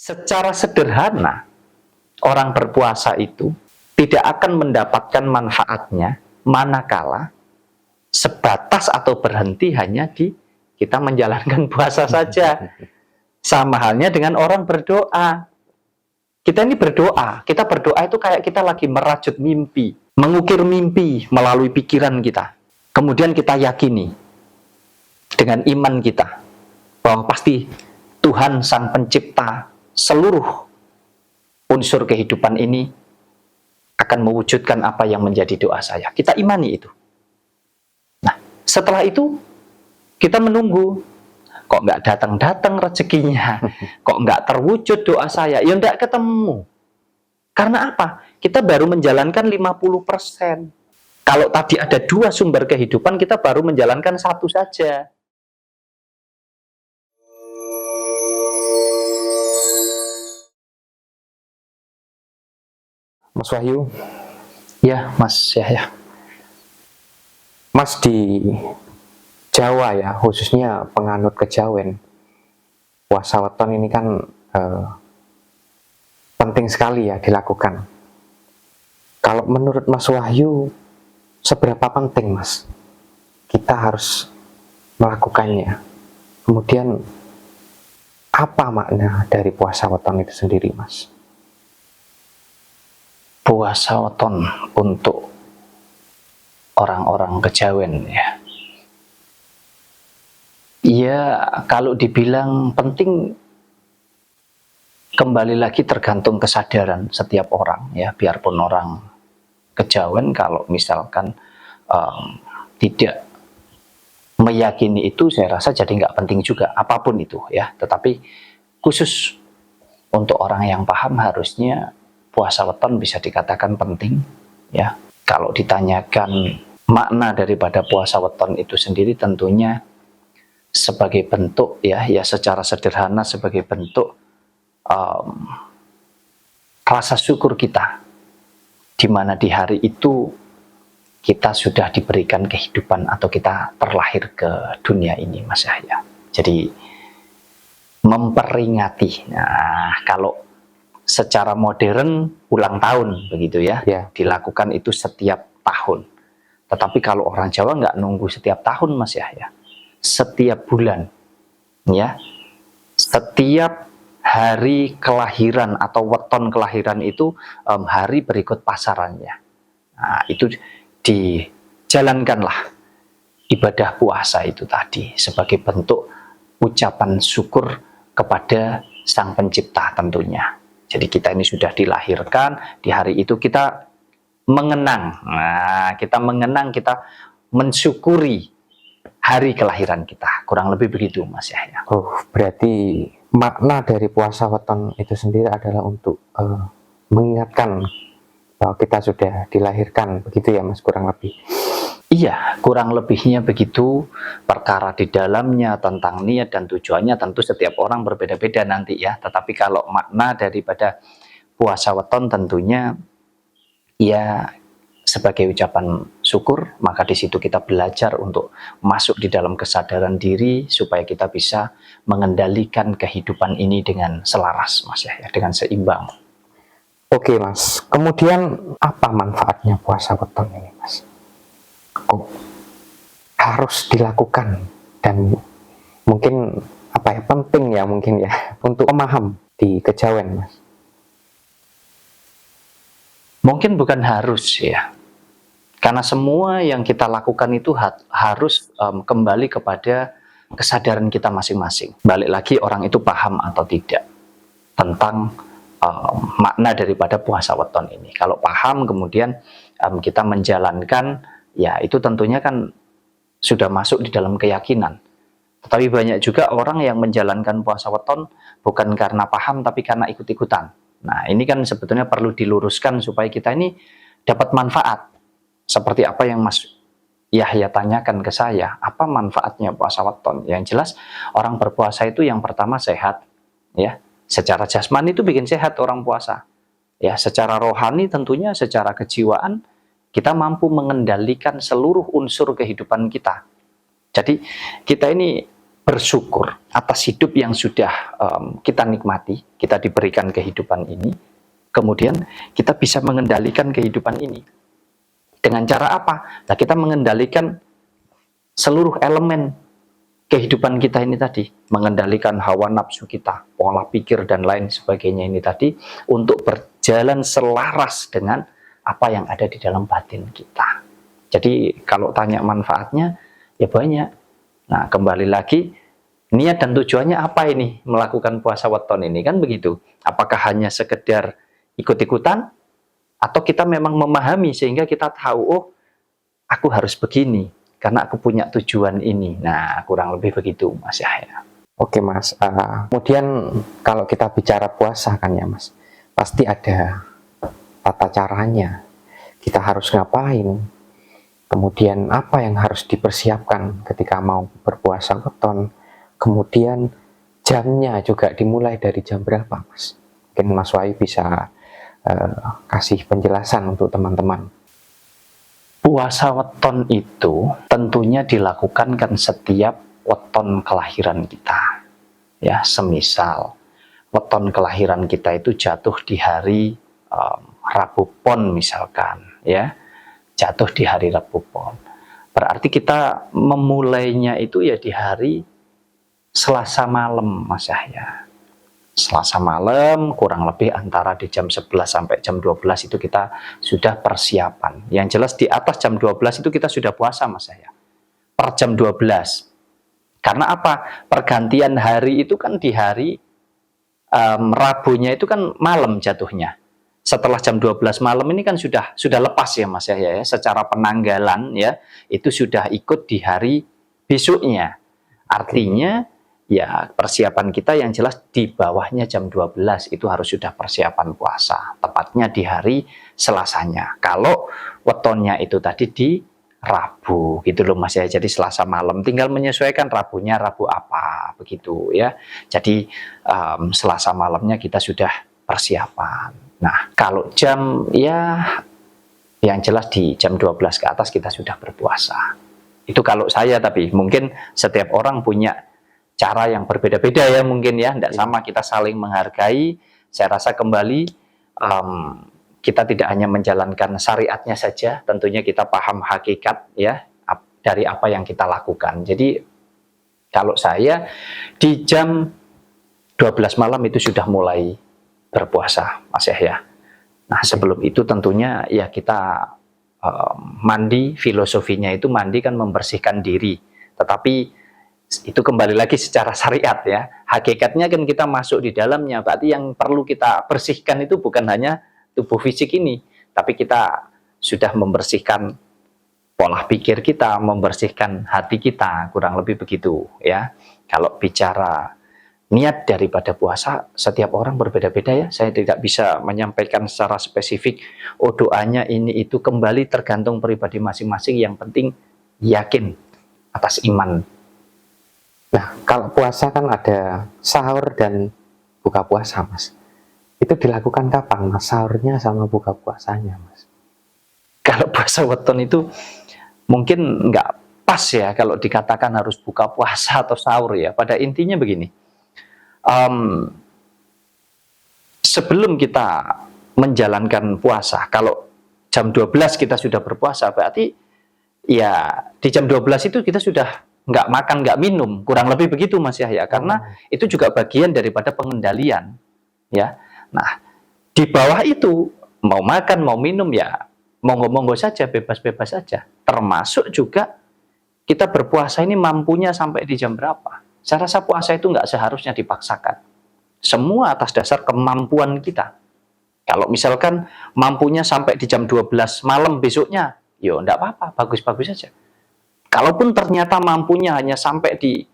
Secara sederhana, orang berpuasa itu tidak akan mendapatkan manfaatnya manakala sebatas atau berhenti hanya di kita menjalankan puasa saja. Sama halnya dengan orang berdoa. Kita ini berdoa, kita berdoa itu kayak kita lagi merajut mimpi, mengukir mimpi melalui pikiran kita. Kemudian kita yakini dengan iman kita bahwa pasti Tuhan Sang Pencipta seluruh unsur kehidupan ini akan mewujudkan apa yang menjadi doa saya. Kita imani itu. Nah, setelah itu kita menunggu. Kok nggak datang-datang rezekinya? Kok nggak terwujud doa saya? Ya nggak ketemu. Karena apa? Kita baru menjalankan 50%. Kalau tadi ada 2 sumber kehidupan, kita baru menjalankan 1 saja. Mas Wahyu, Ya, Mas Yahya. Mas di Jawa ya, khususnya penganut kejawen, puasa weton ini kan penting sekali ya dilakukan. Kalau menurut Mas Wahyu, seberapa penting Mas kita harus melakukannya? Kemudian apa makna dari puasa weton itu sendiri, Mas? Puasa weton untuk orang-orang kejawen ya. Ya, kalau dibilang penting, kembali lagi tergantung kesadaran setiap orang ya. Biarpun orang kejawen kalau misalkan tidak meyakini itu, saya rasa jadi nggak penting juga apapun itu ya. Tetapi khusus untuk orang yang paham, harusnya puasa weton bisa dikatakan penting ya. Kalau ditanyakan makna daripada puasa weton itu sendiri, tentunya sebagai bentuk ya secara sederhana sebagai bentuk rasa syukur kita, di mana di hari itu kita sudah diberikan kehidupan atau kita terlahir ke dunia ini, Mas Yahya. Jadi memperingati. Nah, kalau secara modern ulang tahun begitu ya, dilakukan itu setiap tahun. Tetapi kalau orang Jawa nggak nunggu setiap tahun, Mas Yahya. Setiap bulan ya, setiap hari kelahiran atau weton kelahiran itu hari berikut pasarannya. Nah, itu dijalankanlah ibadah puasa itu tadi sebagai bentuk ucapan syukur kepada Sang Pencipta tentunya. Jadi kita ini sudah dilahirkan, di hari itu kita mengenang. Nah, kita mengenang, kita mensyukuri hari kelahiran kita, kurang lebih begitu, Mas Yahya. Oh, berarti makna dari puasa weton itu sendiri adalah untuk mengingatkan bahwa kita sudah dilahirkan, begitu ya, Mas, kurang lebih. Iya, kurang lebihnya begitu. Perkara di dalamnya tentang niat dan tujuannya tentu setiap orang berbeda-beda nanti ya. Tetapi kalau makna daripada puasa weton tentunya ya sebagai ucapan syukur, maka di situ kita belajar untuk masuk di dalam kesadaran diri supaya kita bisa mengendalikan kehidupan ini dengan selaras, Mas ya, dengan seimbang. Oke, Mas. Kemudian apa manfaatnya puasa weton ini, Mas? Kok harus dilakukan dan mungkin apa ya, penting ya mungkin ya untuk pemaham di kejawen, Mas? Mungkin bukan harus ya, karena semua yang kita lakukan itu harus kembali kepada kesadaran kita masing-masing. Balik lagi orang itu paham atau tidak tentang makna daripada puasa weton ini. Kalau paham kemudian kita menjalankan, ya itu tentunya kan sudah masuk di dalam keyakinan. Tetapi banyak juga orang yang menjalankan puasa weton bukan karena paham tapi karena ikut-ikutan. Nah, ini kan sebetulnya perlu diluruskan supaya kita ini dapat manfaat. Seperti apa yang Mas Yahya tanyakan ke saya, apa manfaatnya puasa weton? Yang jelas orang berpuasa itu yang pertama sehat, ya. Secara jasmani itu bikin sehat orang puasa. Ya, secara rohani tentunya, secara kejiwaan kita mampu mengendalikan seluruh unsur kehidupan kita. Jadi kita ini bersyukur atas hidup yang sudah kita nikmati, kita diberikan kehidupan ini, kemudian kita bisa mengendalikan kehidupan ini. Dengan cara apa? Nah, kita mengendalikan seluruh elemen kehidupan kita ini tadi, mengendalikan hawa nafsu kita, pola pikir dan lain sebagainya ini tadi, untuk berjalan selaras dengan apa yang ada di dalam batin kita. Jadi kalau tanya manfaatnya, ya banyak. Nah, kembali lagi, niat dan tujuannya apa ini melakukan puasa weton ini, kan begitu. Apakah hanya sekedar ikut-ikutan, atau kita memang memahami sehingga kita tahu, oh, aku harus begini karena aku punya tujuan ini. Nah, kurang lebih begitu, Mas Yahya. Oke Mas, kemudian kalau kita bicara puasa kan ya Mas, pasti ada tata caranya. Kita harus ngapain? Kemudian apa yang harus dipersiapkan ketika mau berpuasa weton? Kemudian jamnya juga dimulai dari jam berapa, Mas? Mungkin Mas Wahyu bisa kasih penjelasan untuk teman-teman. Puasa weton itu tentunya dilakukan kan setiap weton kelahiran kita. Ya, semisal weton kelahiran kita itu jatuh di hari Rabu Pon misalkan, ya. Jatuh di hari Rabu Pon. Berarti kita memulainya itu ya di hari Selasa malam, Mas Yahya. Selasa malam, kurang lebih antara di jam 11 sampai jam 12 itu kita sudah persiapan. Yang jelas di atas jam 12 itu kita sudah puasa, Mas Yahya. Per jam 12. Karena apa? Pergantian hari itu kan di hari Rabunya itu kan malam jatuhnya. Setelah jam 12 malam ini kan sudah lepas ya Mas Yahya, ya, secara penanggalan ya, itu sudah ikut di hari besoknya. Artinya ya persiapan kita yang jelas di bawahnya jam 12 itu harus sudah persiapan puasa, tepatnya di hari Selasanya. Kalau wetonnya itu tadi di Rabu gitu loh Mas Yahya, jadi Selasa malam, tinggal menyesuaikan Rabunya Rabu apa begitu ya. Jadi Selasa malamnya kita sudah persiapan. Nah, kalau jam ya yang jelas di jam 12 ke atas kita sudah berpuasa. Itu kalau saya, tapi mungkin setiap orang punya cara yang berbeda-beda ya mungkin ya, tidak sama, kita saling menghargai. Saya rasa kembali kita tidak hanya menjalankan syariatnya saja, tentunya kita paham hakikat ya dari apa yang kita lakukan. Jadi kalau saya di jam 12 malam itu sudah mulai berpuasa, Mas Yahya. Nah, sebelum itu tentunya ya kita mandi, filosofinya itu mandi kan membersihkan diri. Tetapi itu kembali lagi secara syariat ya. Hakikatnya kan kita masuk di dalamnya, berarti yang perlu kita bersihkan itu bukan hanya tubuh fisik ini, tapi kita sudah membersihkan pola pikir kita, membersihkan hati kita, kurang lebih begitu ya. Kalau bicara niat daripada puasa, setiap orang berbeda-beda ya. Saya tidak bisa menyampaikan secara spesifik, oh doanya ini itu, kembali tergantung pribadi masing-masing. Yang penting yakin atas iman. Nah, kalau puasa kan ada sahur dan buka puasa, Mas. Itu dilakukan kapan, Mas? Sahurnya sama buka puasanya, Mas? Kalau puasa weton itu mungkin nggak pas ya kalau dikatakan harus buka puasa atau sahur ya. Pada intinya begini. Sebelum kita menjalankan puasa, kalau jam 12 kita sudah berpuasa, berarti ya di jam 12 itu kita sudah nggak makan, nggak minum, kurang lebih begitu Mas Yahya, karena itu juga bagian daripada pengendalian ya. Nah, di bawah itu mau makan, mau minum ya monggo-monggo saja, bebas-bebas saja, termasuk juga kita berpuasa ini mampunya sampai di jam berapa. Saya rasa puasa itu nggak seharusnya dipaksakan. Semua atas dasar kemampuan kita. Kalau misalkan mampunya sampai di jam 12 malam besoknya, ya nggak apa-apa, bagus-bagus saja. Kalaupun ternyata mampunya hanya sampai di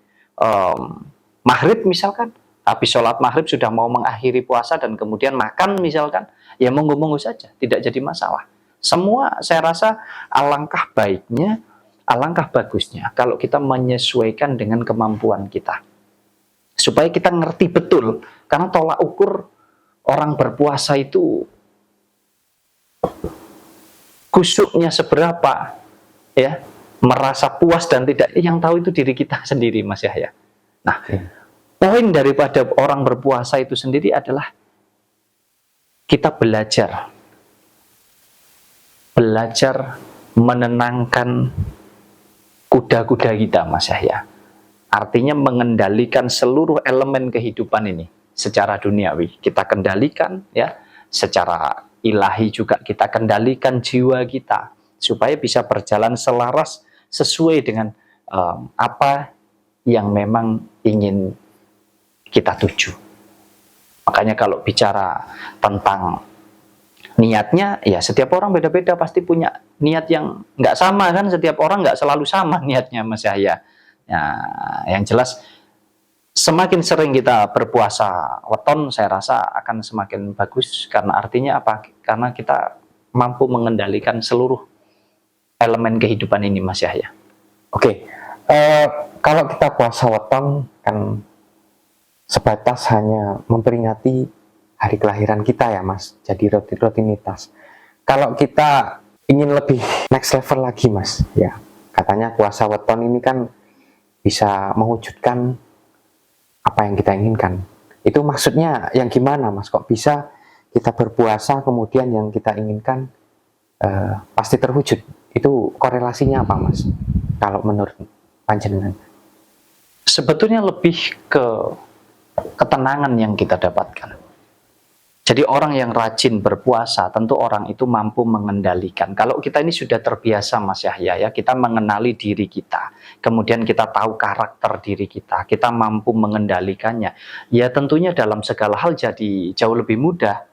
maghrib misalkan, habis sholat maghrib sudah mau mengakhiri puasa dan kemudian makan misalkan, ya monggo-monggo saja, tidak jadi masalah. Semua saya rasa alangkah baiknya, alangkah bagusnya kalau kita menyesuaikan dengan kemampuan kita, supaya kita ngerti betul, karena tolak ukur orang berpuasa itu khusyuknya seberapa ya, merasa puas dan tidak, yang tahu itu diri kita sendiri Mas Yahya. Nah, poin daripada orang berpuasa itu sendiri adalah kita belajar menenangkan kuda-kuda kita, Mas Yahya. Artinya mengendalikan seluruh elemen kehidupan ini secara duniawi. Kita kendalikan ya, secara ilahi juga kita kendalikan jiwa kita supaya bisa berjalan selaras sesuai dengan apa yang memang ingin kita tuju. Makanya kalau bicara tentang niatnya, ya setiap orang beda-beda, pasti punya niat yang nggak sama kan, setiap orang nggak selalu sama niatnya, Mas Yahya. Ya, yang jelas semakin sering kita berpuasa weton, saya rasa akan semakin bagus, karena artinya apa? Karena kita mampu mengendalikan seluruh elemen kehidupan ini, Mas Yahya. Oke, kalau kita puasa weton kan sebatas hanya memperingati hari kelahiran kita ya Mas, jadi rutinitas. Kalau kita ingin lebih next level lagi Mas, ya katanya puasa weton ini kan bisa mewujudkan apa yang kita inginkan. Itu maksudnya yang gimana Mas? Kok bisa kita berpuasa kemudian yang kita inginkan pasti terwujud? Itu korelasinya apa Mas? Kalau menurut panjenengan? Sebetulnya lebih ke ketenangan yang kita dapatkan. Jadi orang yang rajin berpuasa, tentu orang itu mampu mengendalikan. Kalau kita ini sudah terbiasa Mas Yahya, ya, kita mengenali diri kita, kemudian kita tahu karakter diri kita mampu mengendalikannya. Ya tentunya dalam segala hal jadi jauh lebih mudah.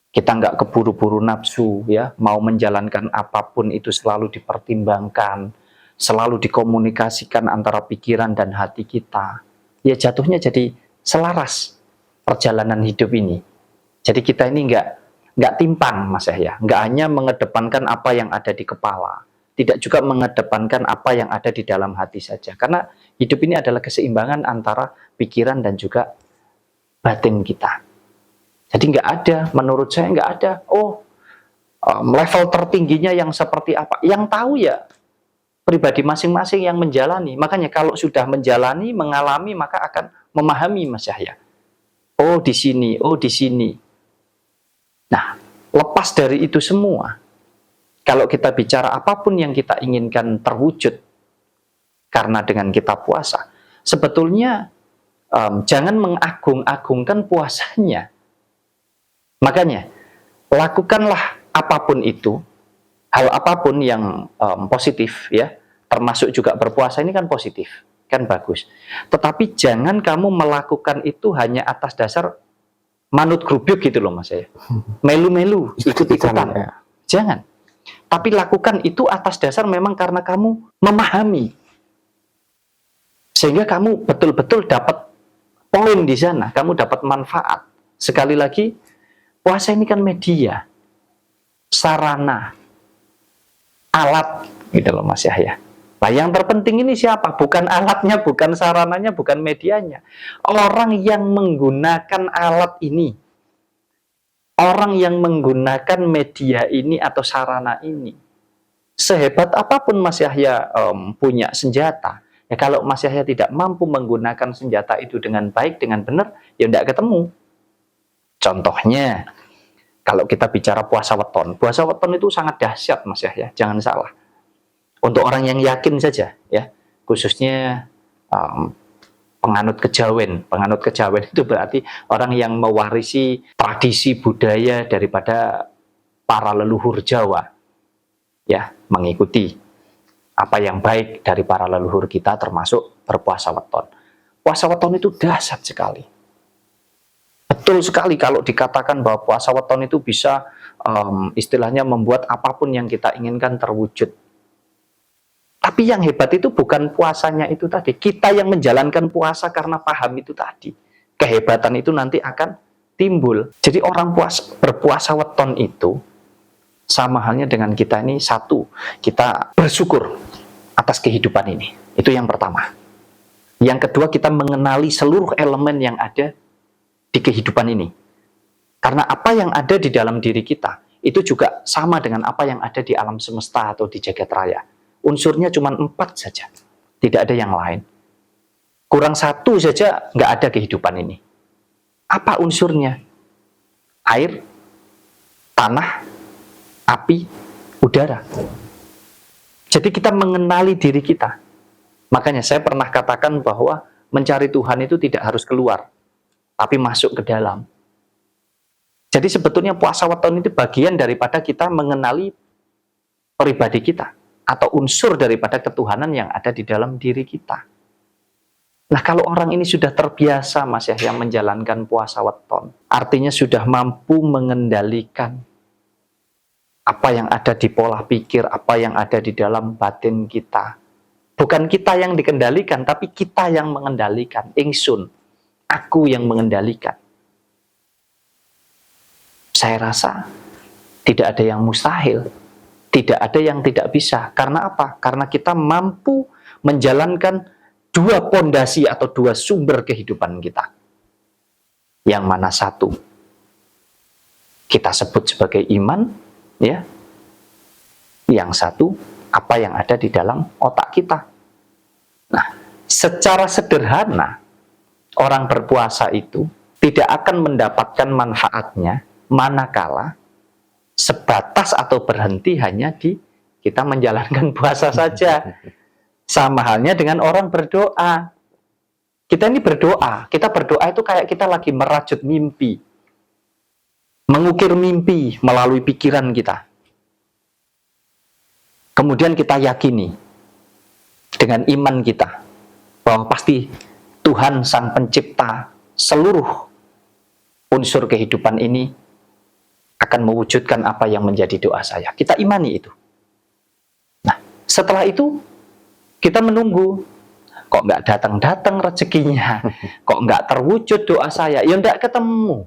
Kita nggak keburu-buru nafsu, ya, mau menjalankan apapun itu selalu dipertimbangkan, selalu dikomunikasikan antara pikiran dan hati kita. Ya jatuhnya jadi selaras perjalanan hidup ini. Jadi kita ini nggak timpang Mas Yahya, nggak hanya mengedepankan apa yang ada di kepala, tidak juga mengedepankan apa yang ada di dalam hati saja. Karena hidup ini adalah keseimbangan antara pikiran dan juga batin kita. Jadi nggak ada, menurut saya nggak ada, level tertingginya yang seperti apa. Yang tahu ya pribadi masing-masing yang menjalani. Makanya kalau sudah menjalani, mengalami, maka akan memahami Mas Yahya. Oh di sini, oh di sini. Nah, lepas dari itu semua, kalau kita bicara apapun yang kita inginkan terwujud karena dengan kita puasa, sebetulnya jangan mengagung-agungkan puasanya. Makanya, lakukanlah apapun itu, hal apapun yang positif, ya, termasuk juga berpuasa ini kan positif, kan bagus. Tetapi jangan kamu melakukan itu hanya atas dasar manut grubyuk gitu loh Mas ya. Melu-melu, ikut-ikutan. Ya. Jangan. Tapi lakukan itu atas dasar memang karena kamu memahami. Sehingga kamu betul-betul dapat poin di sana, kamu dapat manfaat. Sekali lagi, puasa ini kan media, sarana, alat gitu loh Mas Yahya. Nah, yang terpenting ini siapa? Bukan alatnya, bukan sarananya, bukan medianya. Orang yang menggunakan alat ini. Orang yang menggunakan media ini atau sarana ini. Sehebat apapun Mas Yahya punya senjata, ya kalau Mas Yahya tidak mampu menggunakan senjata itu dengan baik, dengan benar, ya tidak ketemu. Contohnya, kalau kita bicara puasa weton itu sangat dahsyat Mas Yahya, jangan salah. Untuk orang yang yakin saja, ya, khususnya penganut kejawen itu berarti orang yang mewarisi tradisi budaya daripada para leluhur Jawa, ya, mengikuti apa yang baik dari para leluhur kita, termasuk berpuasa weton. Puasa weton itu dahsyat sekali. Betul sekali kalau dikatakan bahwa puasa weton itu bisa istilahnya membuat apapun yang kita inginkan terwujud. Tapi yang hebat itu bukan puasanya itu tadi. Kita yang menjalankan puasa karena paham itu tadi. Kehebatan itu nanti akan timbul. Jadi orang berpuasa weton itu sama halnya dengan kita ini satu. Kita bersyukur atas kehidupan ini. Itu yang pertama. Yang kedua, kita mengenali seluruh elemen yang ada di kehidupan ini. Karena apa yang ada di dalam diri kita, itu juga sama dengan apa yang ada di alam semesta atau di jagat raya. Unsurnya cuma 4 saja, tidak ada yang lain. kurang satu saja nggak ada kehidupan ini. Apa unsurnya? Air, tanah, api, udara. Jadi kita mengenali diri kita. Makanya saya pernah katakan bahwa mencari Tuhan itu tidak harus keluar, tapi masuk ke dalam. Jadi sebetulnya puasa weton itu bagian daripada kita mengenali pribadi kita, atau unsur daripada ketuhanan yang ada di dalam diri kita. Nah, kalau orang ini sudah terbiasa, Mas Yahya, menjalankan puasa weton, artinya sudah mampu mengendalikan apa yang ada di pola pikir, apa yang ada di dalam batin kita. Bukan kita yang dikendalikan, tapi kita yang mengendalikan. Ingsun, aku yang mengendalikan. Saya rasa tidak ada yang mustahil, tidak ada yang tidak bisa. Karena apa? Karena kita mampu menjalankan dua pondasi atau dua sumber kehidupan kita. Yang mana satu kita sebut sebagai iman, ya. Yang satu apa yang ada di dalam otak kita. Nah, secara sederhana orang berpuasa itu tidak akan mendapatkan manfaatnya manakala sebatas atau berhenti hanya di kita menjalankan puasa saja. Sama halnya dengan orang berdoa. Kita ini berdoa. Kita berdoa itu kayak kita lagi merajut mimpi. Mengukir mimpi melalui pikiran kita. Kemudian kita yakini dengan iman kita bahwa pasti Tuhan Sang Pencipta seluruh unsur kehidupan ini akan mewujudkan apa yang menjadi doa saya. Kita imani itu. Nah, setelah itu kita menunggu. Kok nggak datang-datang rezekinya? Kok nggak terwujud doa saya? Ya nggak ketemu.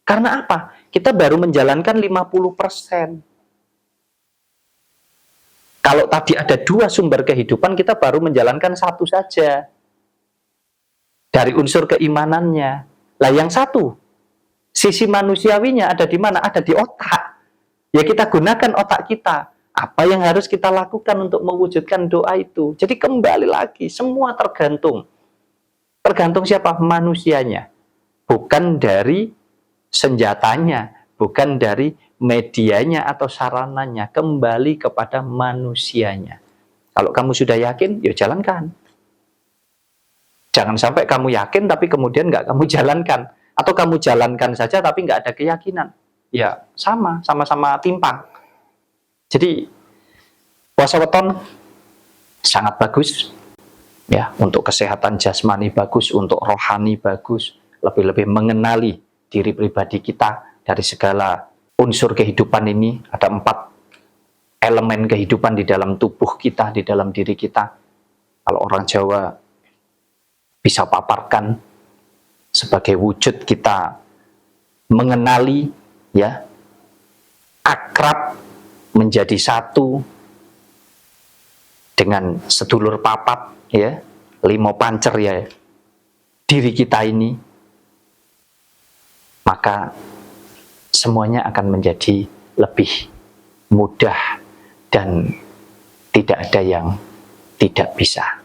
Karena apa? Kita baru menjalankan 50%. Kalau tadi ada dua sumber kehidupan, kita baru menjalankan satu saja. Dari unsur keimanannya. Lah yang satu, sisi manusiawinya ada di mana? Ada di otak. Ya kita gunakan otak kita. Apa yang harus kita lakukan untuk mewujudkan doa itu? Jadi kembali lagi, semua tergantung. Tergantung siapa? Manusianya. Bukan dari senjatanya, bukan dari medianya atau sarananya. Kembali kepada manusianya. Kalau kamu sudah yakin, ya jalankan. Jangan sampai kamu yakin tapi kemudian nggak kamu jalankan. Atau kamu jalankan saja tapi nggak ada keyakinan. Ya sama-sama timpang. Jadi puasa weton sangat bagus ya, untuk kesehatan jasmani bagus, untuk rohani bagus, lebih-lebih mengenali diri pribadi kita dari segala unsur kehidupan ini. Ada 4 elemen kehidupan di dalam tubuh kita, di dalam diri kita. Kalau orang Jawa bisa paparkan sebagai wujud kita mengenali, ya, akrab, menjadi satu dengan sedulur papat, ya, limo pancer, ya, diri kita ini, maka semuanya akan menjadi lebih mudah dan tidak ada yang tidak bisa.